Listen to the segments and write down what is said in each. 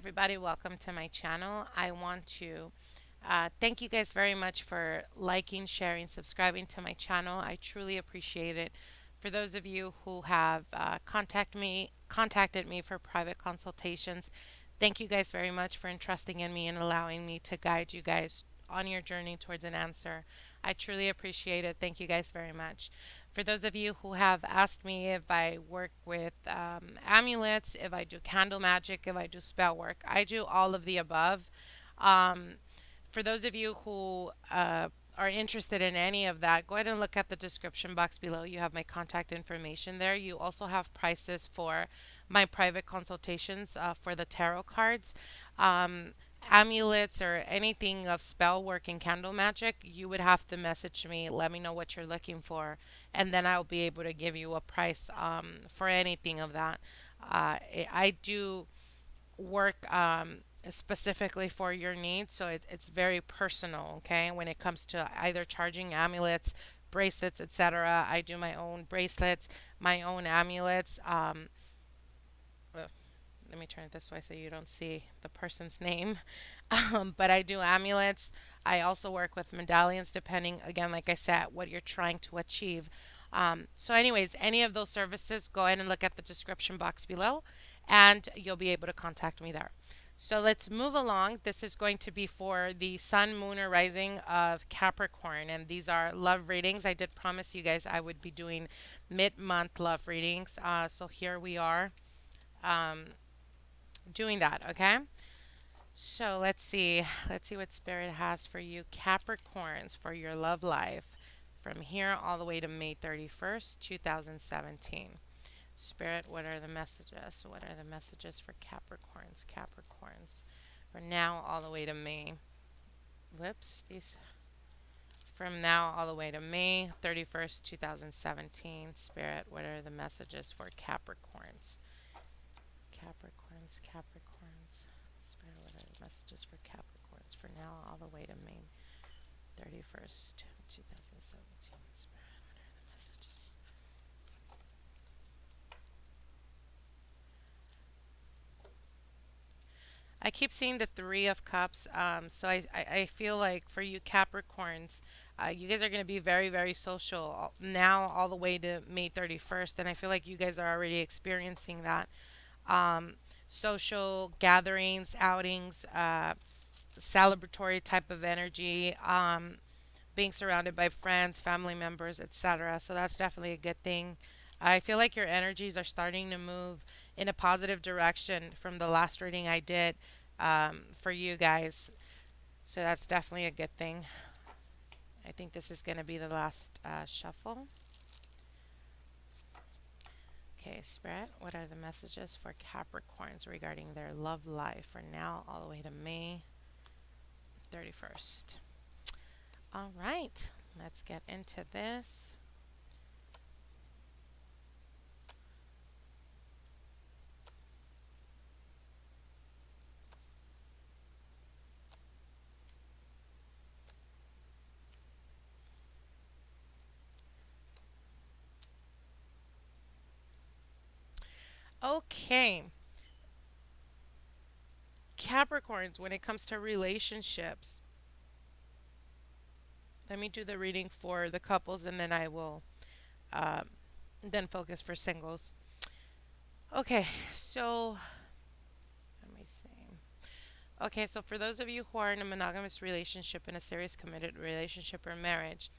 everybody, welcome to my channel. I want to thank you guys very much for liking, sharing, subscribing to my channel. I truly appreciate it. For those of you who have contacted me for private consultations, thank you guys very much for entrusting in me and allowing me to guide you guys on your journey towards an answer. I truly appreciate it. Thank you guys very much. For those of you who have asked me if I work with amulets, if I do candle magic, if I do spell work, I do all of the above. Um, for those of you who are interested in any of that, go ahead and look at the description box below. You have my contact information there. You also have prices for my private consultations for the tarot cards. Um, Amulets or anything of spell work and candle magic, you would have to message me, let me know what you're looking for, and then I'll be able to give you a price for anything of that. I do work specifically for your needs, so it's very personal, okay? When it comes to either charging amulets, bracelets, etc., I do my own bracelets, my own amulets. Uh, Let me turn it this way so you don't see the person's name. But I do amulets. I also work with medallions, depending, again, like I said, what you're trying to achieve. Anyways, any of those services, go ahead and look at the description box below, and you'll be able to contact me there. So let's move along. This is going to be for the sun, moon, or rising of Capricorn, and these are love readings. I did promise you guys I would be doing mid-month love readings. So here we are. Um, Doing that, okay? So let's see what Spirit has for you, Capricorns, for your love life from here all the way to May 31st, 2017. Spirit, what are the messages? What are the messages for Capricorns? Capricorns, for now all the way to May. Whoops, these from now all the way to May 31st, 2017. Spirit, what are the messages for Capricorns? Capricorns. Spirit, what are the messages for Capricorns for now all the way to May 31st, 2017? Spirit, what are the messages? I keep seeing the Three of Cups. So I feel like for you Capricorns, you guys are going to be very, very social now all the way to May 31st. And I feel like you guys are already experiencing that. Um, Social gatherings, outings, celebratory type of energy, being surrounded by friends, family members, etc. So that's definitely a good thing. I feel like your energies are starting to move in a positive direction from the last reading I did for you guys. So that's definitely a good thing. I think this is going to be the last shuffle. Okay, Spirit, what are the messages for Capricorns regarding their love life for now all the way to May 31st? All right, let's get into this. Okay, Capricorns, when it comes to relationships, let me do the reading for the couples and then I will uh, then focus for singles. Okay, so let me see. Okay, so for those of you who are in a monogamous relationship, in a serious committed relationship or marriage,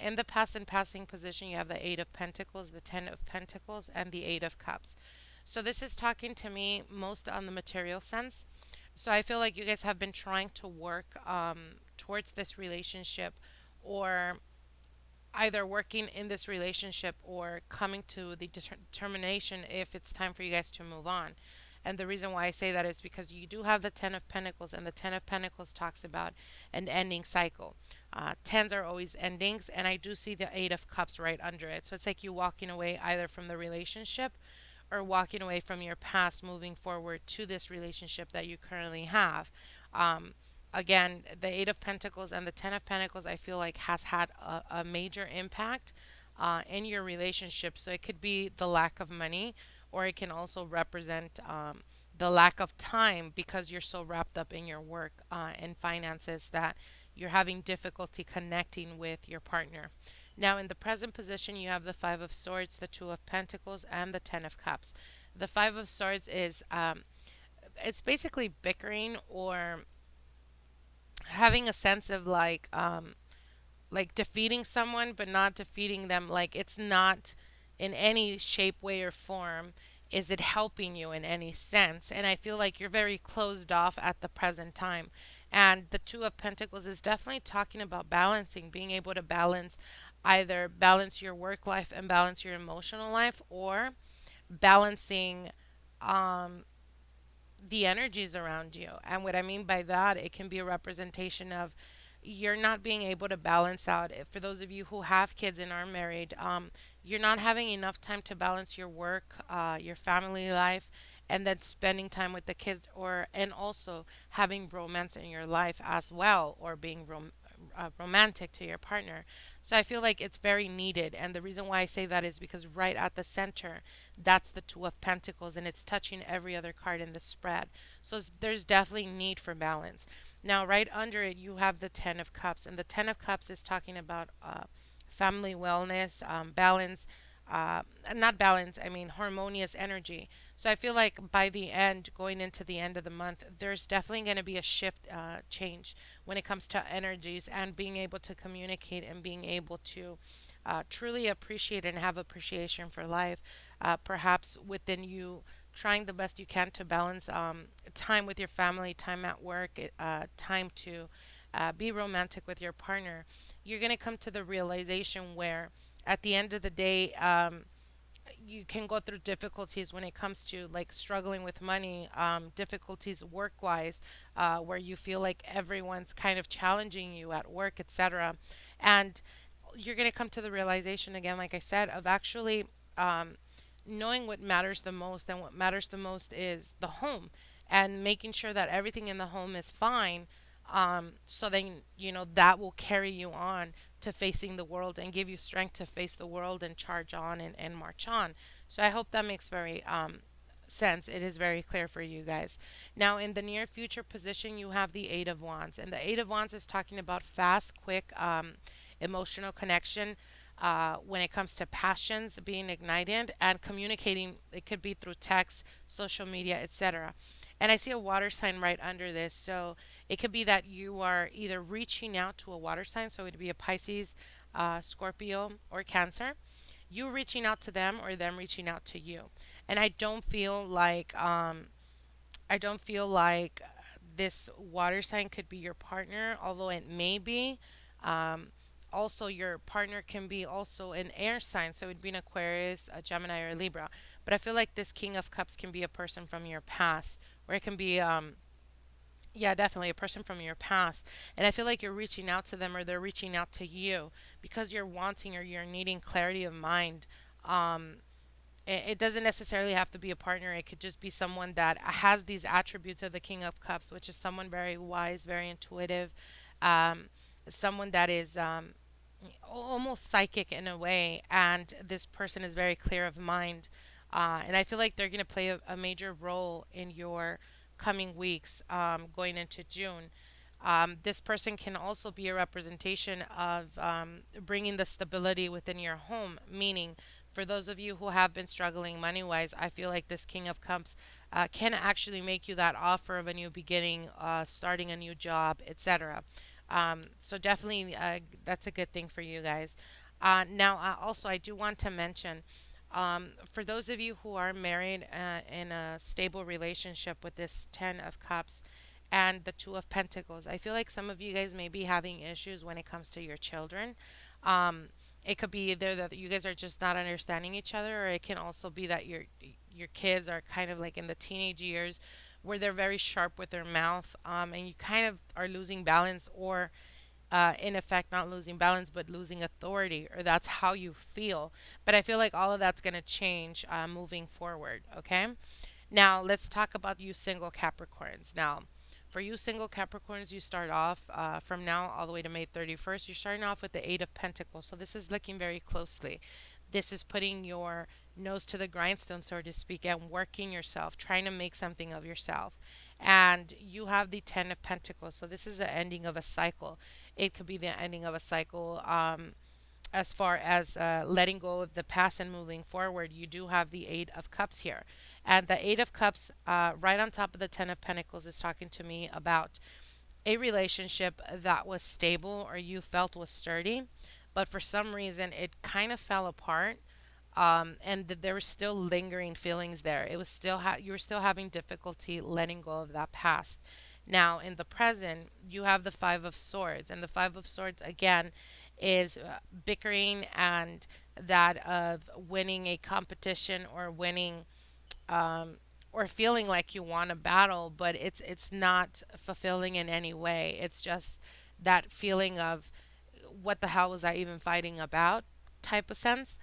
in the past and passing position, you have the Eight of Pentacles, the Ten of Pentacles, and the Eight of Cups. So this is talking to me most on the material sense. So I feel like you guys have been trying to work towards this relationship, or either working in this relationship or coming to the determination if it's time for you guys to move on. And the reason why I say that is because you do have the Ten of Pentacles, and the Ten of Pentacles talks about an ending cycle. Tens are always endings, and I do see the Eight of Cups right under it. So it's like you walking away either from the relationship or walking away from your past, moving forward to this relationship that you currently have. Um, Again, the Eight of Pentacles and the Ten of Pentacles, I feel like has had a major impact in your relationship. So it could be the lack of money, or it can also represent the lack of time because you're so wrapped up in your work and finances that you're having difficulty connecting with your partner. Now, in the present position, you have the Five of Swords, the Two of Pentacles, and the Ten of Cups. The Five of Swords is it's basically bickering or having a sense of like defeating someone but not defeating them, like it's not in any shape, way, or form is it helping you in any sense. And I feel like you're very closed off at the present time. And the Two of Pentacles is definitely talking about balancing, being able to balance, either balance your work life and balance your emotional life, or balancing the energies around you. And what I mean by that, it can be a representation of you're not being able to balance out. For those of you who have kids and are married, you're not having enough time to balance your work, your family life, and then spending time with the kids, or and also having romance in your life as well, or being romantic to your partner. So I feel like it's very needed. And the reason why I say that is because right at the center, that's the Two of Pentacles, and it's touching every other card in the spread. So there's definitely need for balance. Now, right under it, you have the Ten of Cups, and the Ten of Cups is talking about family wellness, balance, uh, not balance, I mean harmonious energy. So I feel like by the end, going into the end of the month, there's definitely going to be a shift, change when it comes to energies and being able to communicate and being able to truly appreciate and have appreciation for life. Perhaps within you, trying the best you can to balance time with your family, time at work, time to be romantic with your partner. You're going to come to the realization where, at the end of the day, you can go through difficulties when it comes to like struggling with money, difficulties work wise, where you feel like everyone's kind of challenging you at work, etc. And you're going to come to the realization again, like I said, of actually knowing what matters the most. And what matters the most is the home, and making sure that everything in the home is fine. So then, that will carry you on to facing the world and give you strength to face the world and charge on and march on. So I hope that makes very sense. It is very clear for you guys. Now, in the near future position, you have the Eight of Wands. And the Eight of Wands is talking about fast, quick, emotional connection. When it comes to passions being ignited and communicating, it could be through text, social media, etc. And I see a water sign right under this. So it could be that you are either reaching out to a water sign, so it would be a Pisces, Scorpio, or Cancer. You reaching out to them or them reaching out to you. And I don't feel like this water sign could be your partner, although it may be. Um, Also, your partner can be also an air sign, so it would be an Aquarius, a Gemini, or a Libra. But I feel like this King of Cups can be a person from your past, or it can be, yeah, definitely a person from your past. And I feel like you're reaching out to them or they're reaching out to you because you're wanting or you're needing clarity of mind. Um, it doesn't necessarily have to be a partner. It could just be someone that has these attributes of the King of Cups, which is someone very wise, very intuitive, um, someone that is almost psychic in a way, and this person is very clear of mind. And I feel like they're going to play a major role in your coming weeks, going into June. This person can also be a representation of bringing the stability within your home, meaning for those of you who have been struggling money wise, I feel like this King of Cups can actually make you that offer of a new beginning, starting a new job, etc. So definitely, that's a good thing for you guys. Now, also, I do want to mention, for those of you who are married in a stable relationship with this Ten of Cups and the Two of Pentacles, I feel like some of you guys may be having issues when it comes to your children. Um, it could be either that you guys are just not understanding each other, or it can also be that your kids are kind of like in the teenage years where they're very sharp with their mouth, and you kind of are losing balance, or in effect, not losing balance, but losing authority, or that's how you feel. But I feel like all of that's going to change moving forward, okay? Now, let's talk about you single Capricorns. Now, for you single Capricorns, you start off from now all the way to May 31st. You're starting off with the Eight of Pentacles. So this is looking very closely. This is putting your nose to the grindstone, so to speak, and working yourself, trying to make something of yourself. And you have the Ten of Pentacles. So this is the ending of a cycle. It could be the ending of a cycle. As far as letting go of the past and moving forward, you do have the Eight of Cups here. And the Eight of Cups, right on top of the Ten of Pentacles, is talking to me about a relationship that was stable or you felt was sturdy, but for some reason it kind of fell apart. And there were still lingering feelings there. It was still you were still having difficulty letting go of that past. Now in the present, you have the Five of Swords, and the Five of Swords again is bickering and that of winning a competition or winning or feeling like you want a battle, but it's not fulfilling in any way. It's just that feeling of what the hell was I even fighting about type of sense.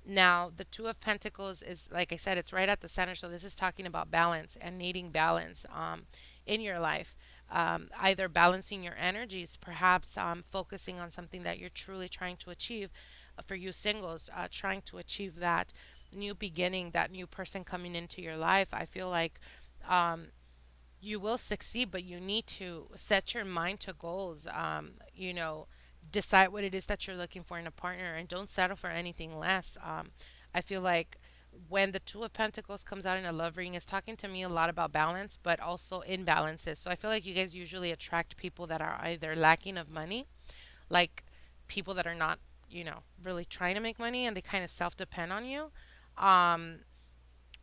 Now, the Two of Pentacles is, like I said, it's right at the center. So this is talking about balance and needing balance in your life. Either balancing your energies, perhaps focusing on something that you're truly trying to achieve. For you singles, trying to achieve that new beginning, that new person coming into your life. I feel like you will succeed, but you need to set your mind to goals. Decide what it is that you're looking for in a partner and don't settle for anything less. I feel like when the Two of Pentacles comes out in a love reading, it's talking to me a lot about balance, but also imbalances. So I feel like you guys usually attract people that are either lacking of money, like people that are not, really trying to make money and they kind of self depend on you. Um,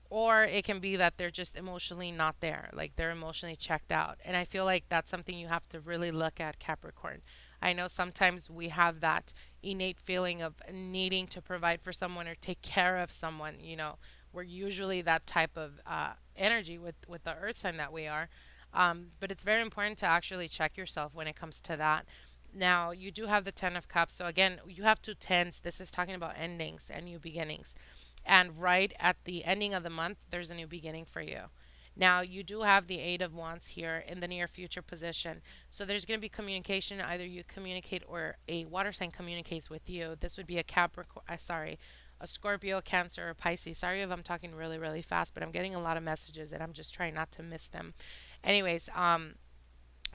or it can be that they're just emotionally not there, like they're emotionally checked out. And I feel like that's something you have to really look at, Capricorn. I know sometimes we have that innate feeling of needing to provide for someone or take care of someone. We're usually that type of energy with the earth sign that we are. But it's very important to actually check yourself when it comes to that. Now, you do have the Ten of Cups. So, again, you have two tens. This is talking about endings and new beginnings. And right at the ending of the month, there's a new beginning for you. Now, you do have the Eight of Wands here in the near future position. So, there's going to be communication. Either you communicate or a water sign communicates with you. This would be a Capricorn, sorry, a Scorpio, Cancer, or Pisces. Sorry if I'm talking really, really fast, but I'm getting a lot of messages and I'm just trying not to miss them. Anyways,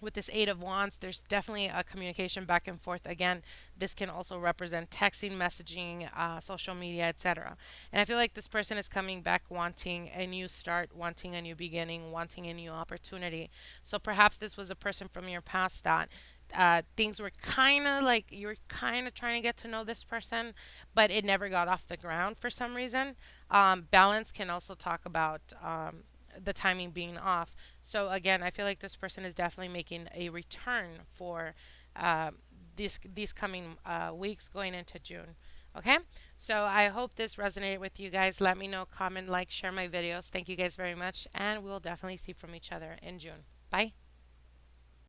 with this Eight of Wands, there's definitely a communication back and forth. Again, this can also represent texting, messaging, social media, etc. And I feel like this person is coming back wanting a new start, wanting a new beginning, wanting a new opportunity. So perhaps this was a person from your past that things were kind of like you were kind of trying to get to know this person, but it never got off the ground for some reason. Balance can also talk about the timing being off. So again, I feel like this person is definitely making a return for uh, these coming weeks going into June. Okay, so I hope this resonated with you guys. Let me know, comment, like, share my videos. Thank you guys very much, and we'll definitely see from each other in June. Bye.